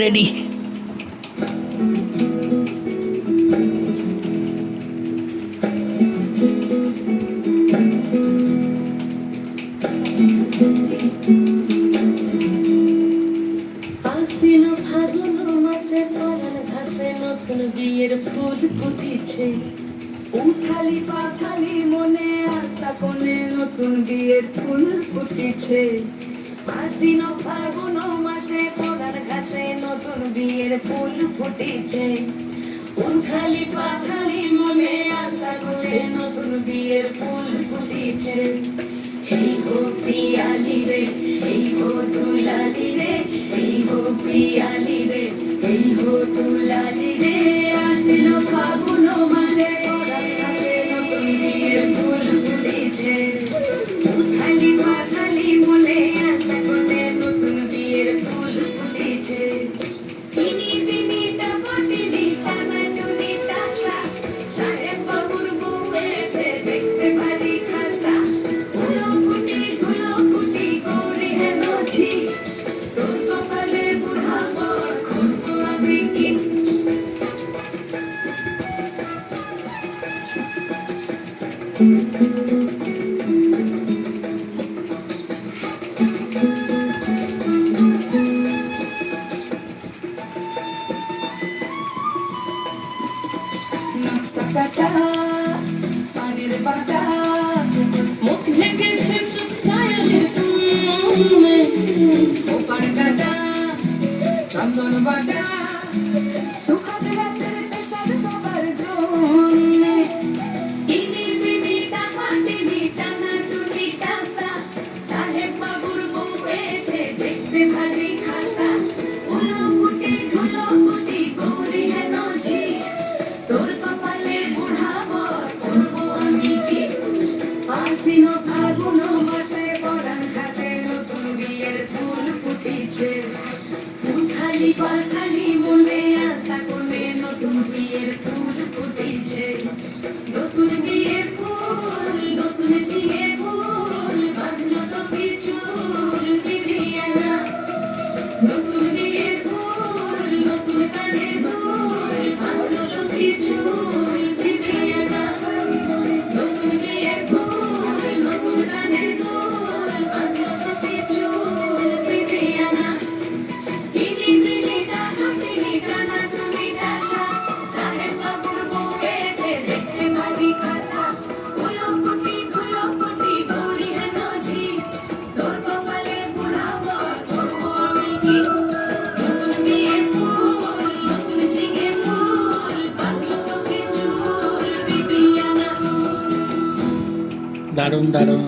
Ready. আশ্বিন ফাগুন মাসে পরাণ ঘাসে নতুন বিয়ের ফুল ফুটিছে। উঠালি পাঠালি মনে আত্মা কোণে নতুন বিয়ের ফুল ফুটিছে। আশ্বিন ফাগুন মাসে পরাণ ঘাসে নতুন বিয়ের ফুল ফুটিছে। উঠালি পাঠালি মনে আত্মা কোণে নতুন বিয়ের ফুল ফুটিছে। এই গো পিয়ালি রে, এই গো দুলালি রে, এই গো পিয়ালি রে, এই গো দুলালি রে। আশ্বিন ফাগুন মাসে পরাণ ঘাসে নতুন বিয়ের ফুল ফুটিছে। উঠালি পাঠালি মনে আত্মা কোণে নতুন বিয়ের ফুল ফুটিছে। বিনি বিনি টাপাটিনি টানা টুনি টাসা, সাহেব বাবুর বউ এসে দেখতে ভারী খাসা। ধুলো কুটি করে হেন ছি, তোর কপালে বুড়া বর করব আমি কি। নকশা কাটা পানির বাটা, মুখ ঢেকেছে সুখ সায়ালের ফুলে। ওপার কাটা চন্দন বাটা, সুখাদ রাতের পেশাদ সবার জন্যে। ইনি বিনি টাপাটিনি টানা টুনি টাসা, সাহেব বাবুর বউ এসে দেখতে ভারী খাসা। ধুলো কুটি গৌরী হেন ঝি, তোর কপালে বুড়া বর করব আমি কি। আশ্বিন ফাগুন মাসে পরাণ ঘাসে নতুন বিয়ের ফুল ফুটিছে। উঠালি পাঠালি মনে আত্মা কোণে নতুন বিয়ের ফুল ফুটিছে। নতুন বিয়ের ফুল, নতুন ঝিঙে ফুল, বাঁধলো সখী চুল বিবিয়ানা। নতুন বিয়ের ফুল, নতুন কানের দুল, বাঁধলো সখী চুল বিবিয়ানা। নতুন বিয়ের ফুল, নতুন কানের দুল, বাঁধলো সখী চুল বিবিয়ানা। ইনি বিনি টাকাটিনি টানা টুনি টাসা, সাহেব বাবুর বউ এসে দেখতে ভারী খাসা। ধুলো কুটি গৌরী হেন ঝি, তোর কপালে বুড়া বর করব আমি কি। নতুন বিয়ের ফুল, নতুন ঝিঙে ফুল, বাঁধলো সখী চুল বিবিয়ানা। দারুণ দারুণ।